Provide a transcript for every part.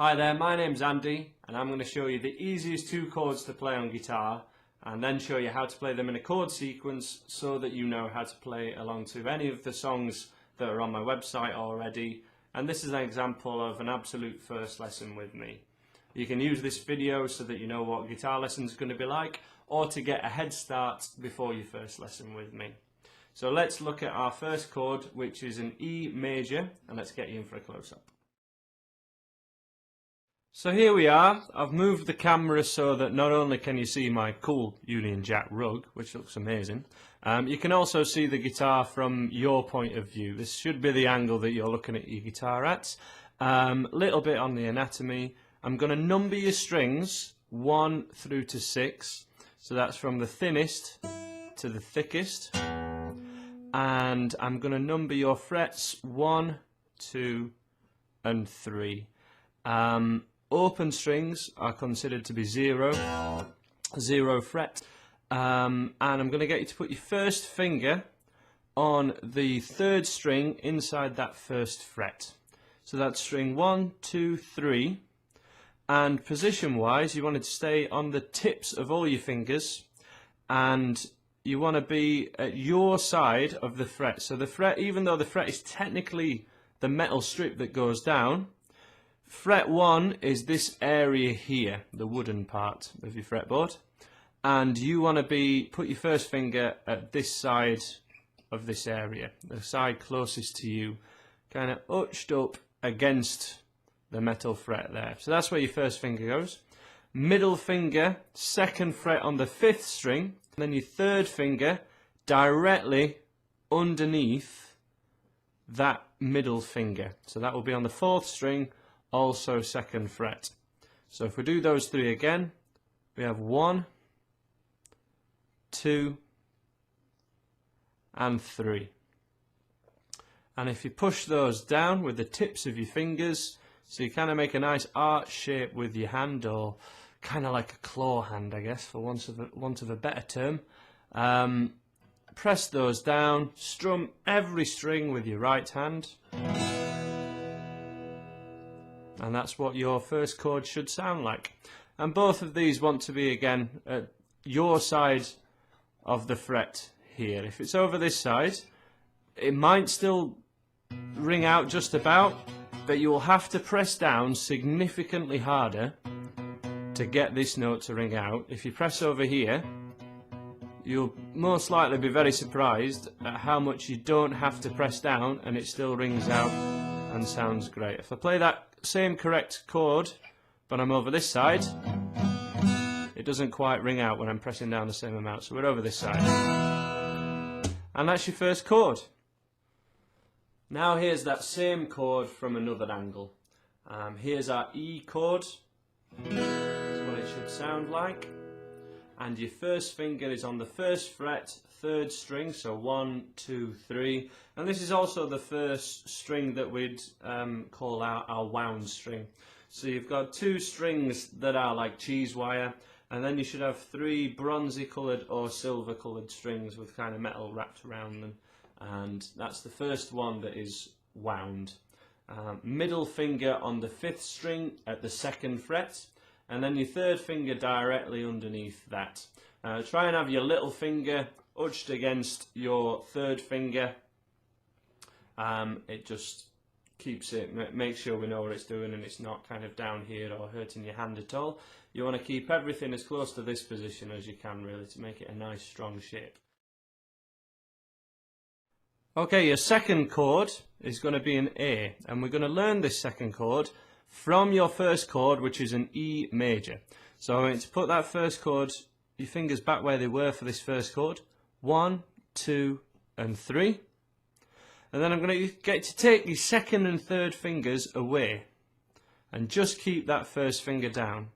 Hi there, my name's Andy and I'm going to show you the easiest two chords to play on guitar and then show you how to play them in a chord sequence so that you know how to play along to any of the songs that are on my website already. And this is an example of an absolute first lesson with me. You can use this video so that you know what guitar lesson is going to be like, or to get a head start before your first lesson with me. So let's look at our first chord, which is an E major, and let's get you in for a close-up. So here we are. I've moved the camera so that not only can you see my cool Union Jack rug, which looks amazing, you can also see the guitar from your point of view. This should be the angle that you're looking at your guitar at. Little bit on the anatomy. I'm going to number your strings 1 through to 6. So that's from the thinnest to the thickest. And I'm going to number your frets 1, 2 and 3. Open strings are considered to be 0 fret. And I'm going to get you to put your first finger on the 3rd string inside that 1st fret. So that's string 1, 2, 3. And position wise, you want it to stay on the tips of all your fingers, and you want to be at your side of the fret. So the fret, even though the fret is technically the metal strip that goes down, fret 1 is this area here, the wooden part of your fretboard, and you want to put your first finger at this side of this area, the side closest to you, kind of arched up against the metal fret there. So that's where your first finger goes. Middle finger, 2nd fret on the 5th string, and then your 3rd finger directly underneath that middle finger. So that will be on the 4th string, also 2nd fret. So if we do those 3 again, we have 1, 2 and 3. And if you push those down with the tips of your fingers, so you kind of make a nice arch shape with your hand, or kind of like a claw hand, I guess, for want of a better term. Press those down, strum every string with your right hand, and that's what your first chord should sound like. And both of these want to be, again, at your side of the fret here. If it's over this side, it might still ring out just about, but you will have to press down significantly harder to get this note to ring out. If you press over here, you'll most likely be very surprised at how much you don't have to press down and it still rings out and sounds great. If I play that same correct chord but I'm over this side, it doesn't quite ring out when I'm pressing down the same amount. So we're over this side, and that's your first chord. Now here's that same chord from another angle. Here's our E chord. That's what it should sound like. And your first finger is on the 1st fret, 3rd string, so 1, 2, 3. And this is also the first string that we'd call our wound string. So you've got 2 strings that are like cheese wire, and then you should have 3 bronzy coloured or silver coloured strings with kind of metal wrapped around them. And that's the first one that is wound. Middle finger on the 5th string at the 2nd fret, and then your 3rd finger directly underneath that. Try and have your little finger arched against your 3rd finger. It just keeps it, makes sure we know what it's doing and it's not kind of down here or hurting your hand at all. You want to keep everything as close to this position as you can, really, to make it a nice strong shape. Okay, your second chord is going to be an A, and we're going to learn this second chord from your first chord, which is an E major. So I'm going to put that first chord, your fingers back where they were for this first chord, 1, 2 and 3. And then I'm going to get you to take your 2nd and 3rd fingers away and just keep that first finger down.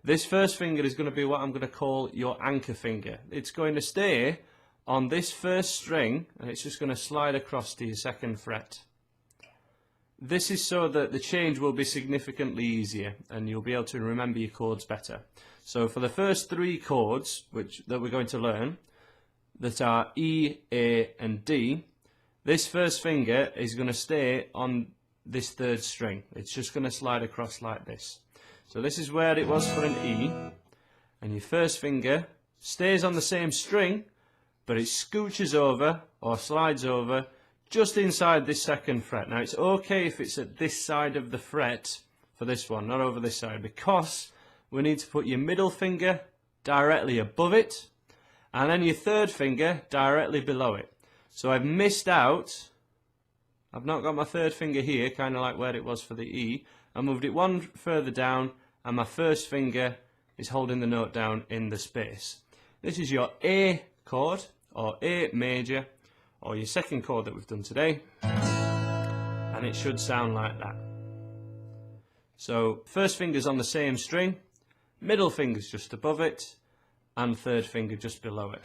This first finger is going to be what I'm going to call your anchor finger. It's going to stay on this 1st string, and it's just going to slide across to your 2nd fret. This is so that the change will be significantly easier and you'll be able to remember your chords better. So for the first 3 chords that we're going to learn, that are E, A and D, this first finger is going to stay on this third string. It's just going to slide across like this. So this is where it was for an E, and your first finger stays on the same string, but it scooches over or slides over just inside this second fret. Now it's okay if it's at this side of the fret for this one, not over this side, because we need to put your middle finger directly above it and then your third finger directly below it. So I've missed out, I've not got my third finger here, kind of like where it was for the E. I moved it one further down and my first finger is holding the note down in the space. This is your A chord, or A major, or your second chord that we've done today, and it should sound like that. So first finger's on the same string, middle finger's just above it, and third finger just below it.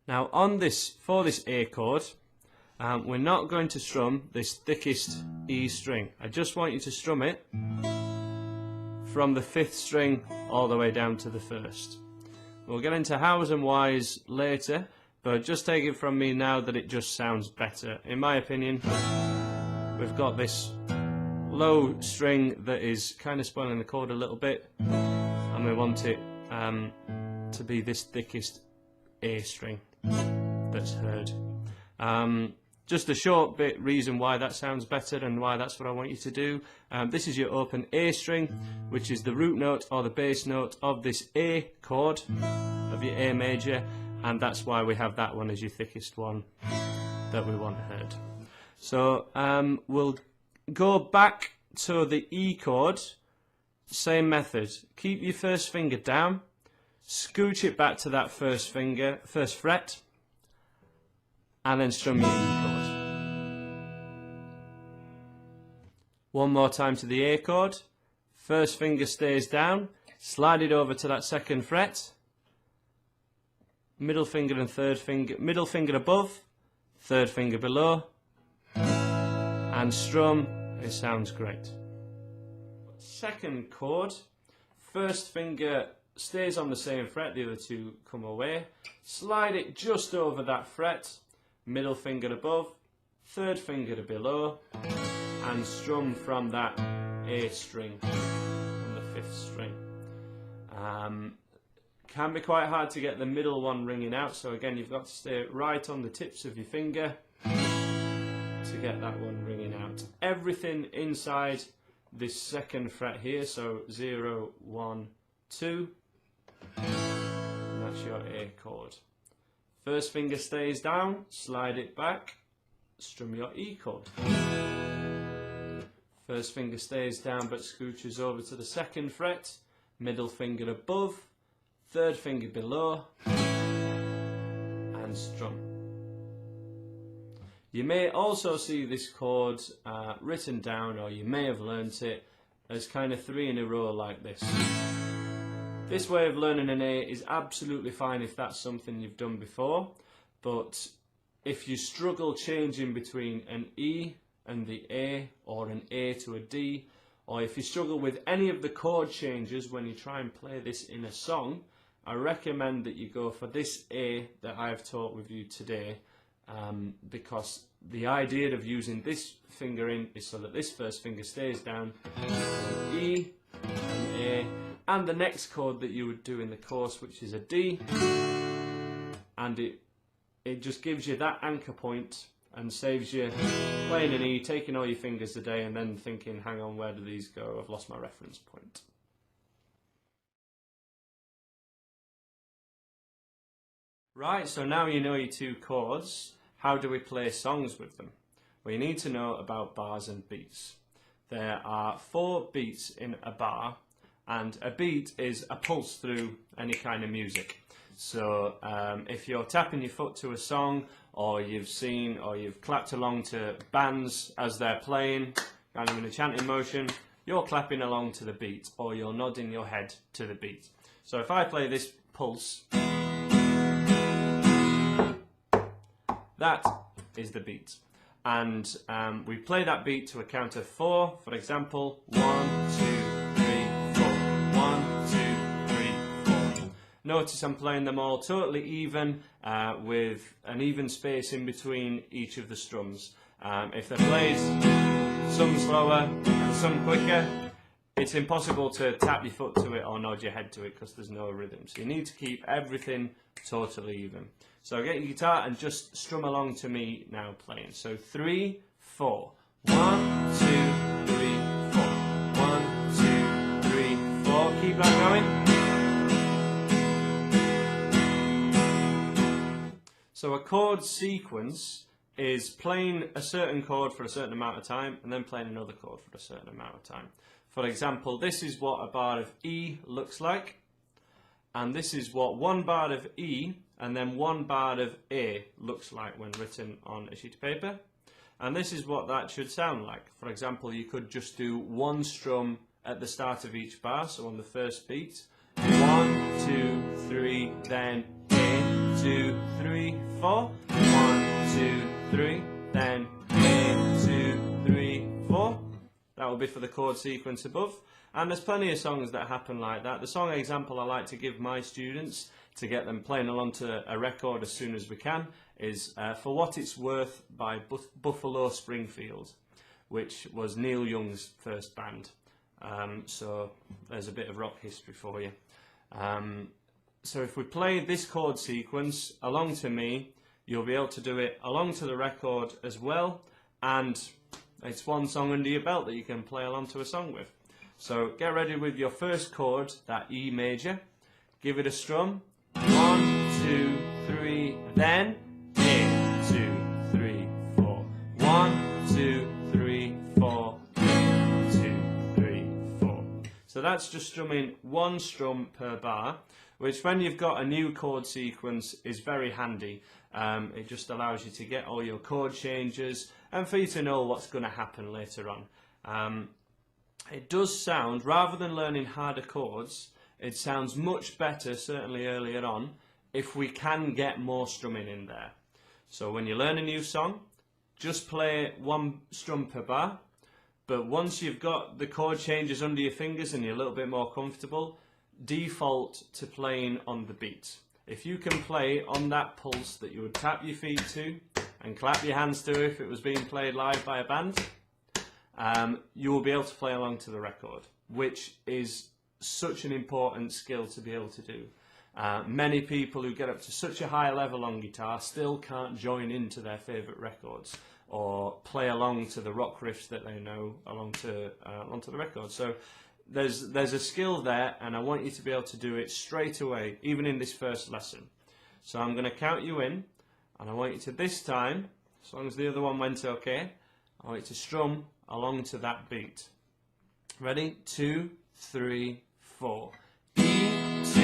Now on this, for this A chord, we're not going to strum this thickest E string. I just want you to strum it from the 5th string all the way down to the 1st. We'll get into hows and whys later, but just take it from me now that it just sounds better. In my opinion, we've got this low string that is kind of spoiling the chord a little bit, and we want it to be this thickest A string that's heard. Just a short bit reason why that sounds better and why that's what I want you to do. This is your open A string, which is the root note or the bass note of this A chord of your A major, and that's why we have that one as your thickest one that we want heard. So we'll go back to the E chord, same method. Keep your first finger down, scooch it back to that first fret, and then strum your E chord. One more time to the A chord. First finger stays down, slide it over to that second fret, middle finger and third finger, middle finger above, third finger below, and strum. It sounds great. Second chord, first finger stays on the same fret, the other two come away, slide it just over that fret, middle finger above, third finger to below, and strum from that A string, from the 5th string. Can be quite hard to get the middle one ringing out, so again you've got to stay right on the tips of your finger to get that one ringing out. Everything inside this second fret here, so 0, 1, 2, and that's your A chord. First finger stays down, slide it back, strum your E chord. First finger stays down but scooches over to the second fret, middle finger above, third finger below, and strum. You may also see this chord written down, or you may have learnt it as kind of 3 in a row like this. This way of learning an A is absolutely fine if that's something you've done before, but if you struggle changing between an E and the A, or an A to a D, or if you struggle with any of the chord changes when you try and play this in a song, I recommend that you go for this A that I've taught with you today, because the idea of using this finger in is so that this first finger stays down, E and A, and the next chord that you would do in the course, which is a D, and it just gives you that anchor point and saves you playing an E, taking all your fingers a day, and then thinking, hang on, where do these go? I've lost my reference point. Right, so now you know your 2 chords. How do we play songs with them? Well, you need to know about bars and beats. There are 4 beats in a bar, and a beat is a pulse through any kind of music. So if you're tapping your foot to a song, or you've seen or you've clapped along to bands as they're playing, kind of in a chanting motion, you're clapping along to the beat, or you're nodding your head to the beat. So if I play this pulse, that is the beat. And we play that beat to a count of 4. For example, 1, 2, 3, 4. 1, 2, 3, 4. Notice I'm playing them all totally even, with an even space in between each of the strums. If they're played some slower and some quicker, it's impossible to tap your foot to it or nod your head to it because there's no rhythm. So you need to keep everything totally even. So get your guitar and just strum along to me now playing. So 3, 4. 1, 2, 3, 4. 1, 2, 3, 4. Keep that going. So a chord sequence is playing a certain chord for a certain amount of time and then playing another chord for a certain amount of time. For example, this is what a bar of E looks like, and this is what one bar of E and then one bar of A looks like when written on a sheet of paper. And this is what that should sound like. For example, you could just do one strum at the start of each bar, so on the first beat. 1, 2, 3, then A, 2, 3, 4. 1, 2, 3, then A, 2, 3, 4. That will be for the chord sequence above. And there's plenty of songs that happen like that. The song example I like to give my students to get them playing along to a record as soon as we can is For What It's Worth by Buffalo Springfield, which was Neil Young's first band. So there's a bit of rock history for you. So if we play this chord sequence along to me, you'll be able to do it along to the record as well, and it's one song under your belt that you can play along to a song with. So get ready with your first chord, that E major. Give it a strum. 1, 2, 3, then A, 2, 3, 4. 1, 2, 3, 4. 2, 3, 4. So that's just strumming one strum per bar, which when you've got a new chord sequence is very handy. It just allows you to get all your chord changes and for you to know what's going to happen later on. It does sound, rather than learning harder chords, it sounds much better, certainly earlier on, if we can get more strumming in there. So when you learn a new song, just play one strum per bar, but once you've got the chord changes under your fingers and you're a little bit more comfortable, default to playing on the beat. If you can play on that pulse that you would tap your feet to and clap your hands to if it was being played live by a band, you will be able to play along to the record, which is such an important skill to be able to do. Many people who get up to such a high level on guitar still can't join into their favourite records or play along to the rock riffs that they know along to the record. So there's a skill there, and I want you to be able to do it straight away, even in this first lesson. So I'm going to count you in, and I want you to this time, as long as the other one went okay, I want you to strum along to that beat. Ready? 2, 3, 4. E, 2,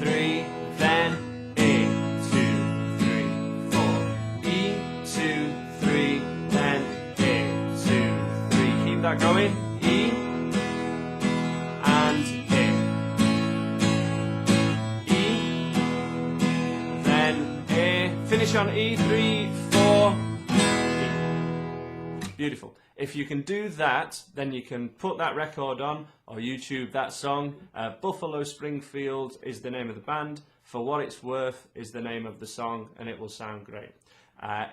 3, then A, 2, 3, 4. E, 2, 3, then A, 2, 3. Keep that going. E and A. E, then A. Finish on E, 3, 4. E. Beautiful. If you can do that, then you can put that record on or YouTube that song. Buffalo Springfield is the name of the band. For What It's Worth is the name of the song, and it will sound great.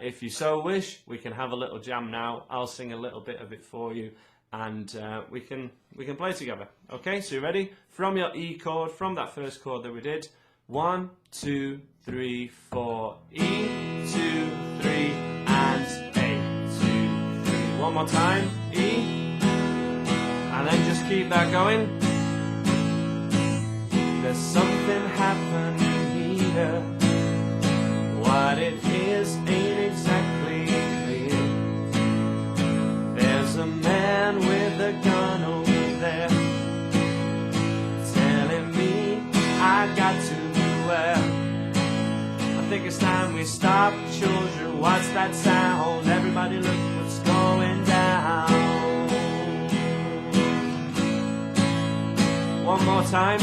If you so wish, we can have a little jam now. I'll sing a little bit of it for you, and we can play together. Okay, so you ready? From your E chord, from that first chord that we did. 1, 2, 3, 4. E, 2, 3, and A. One more time, E, and then just keep that going. There's something happening here. What it is ain't exactly clear. There's a man with a gun over there telling me I got to beware. I think it's time we stop, children. What's that sound? Everybody look what's going down. One more time.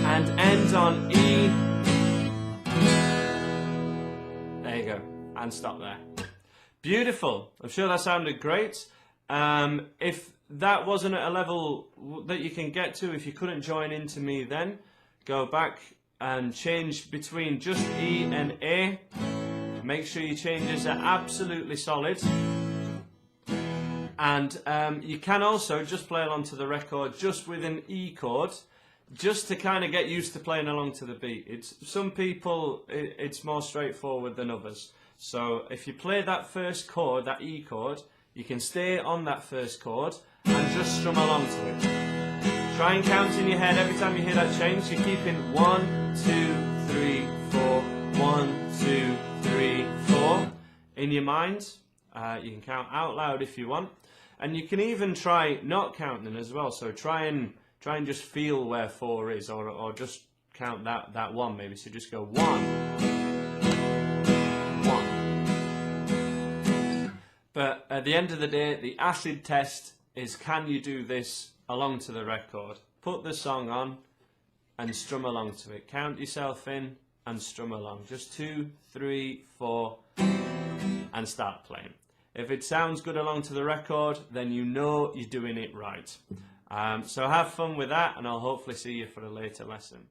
And end on E. There you go. And stop there. Beautiful. I'm sure that sounded great. If that wasn't at a level that you can get to if you couldn't join into me then, go back and change between just E and A. Make sure your changes are absolutely solid. And you can also just play along to the record just with an E chord, just to kind of get used to playing along to the beat. Some people, it's more straightforward than others. So if you play that first chord, that E chord, you can stay on that first chord and just strum along to it. Try and count in your head every time you hear that change. You're keeping 1, 2, 3, 4, 1, 2, 3, 4 in your mind. You can count out loud if you want, and you can even try not counting as well. So try and just feel where 4 is, or just count that 1 maybe. So just go 1, 1. But at the end of the day, the acid test is, can you do this along to the record? Put the song on and strum along to it. Count yourself in and strum along. Just 2, 3, 4, and start playing. If it sounds good along to the record, then you know you're doing it right. So have fun with that, and I'll hopefully see you for a later lesson.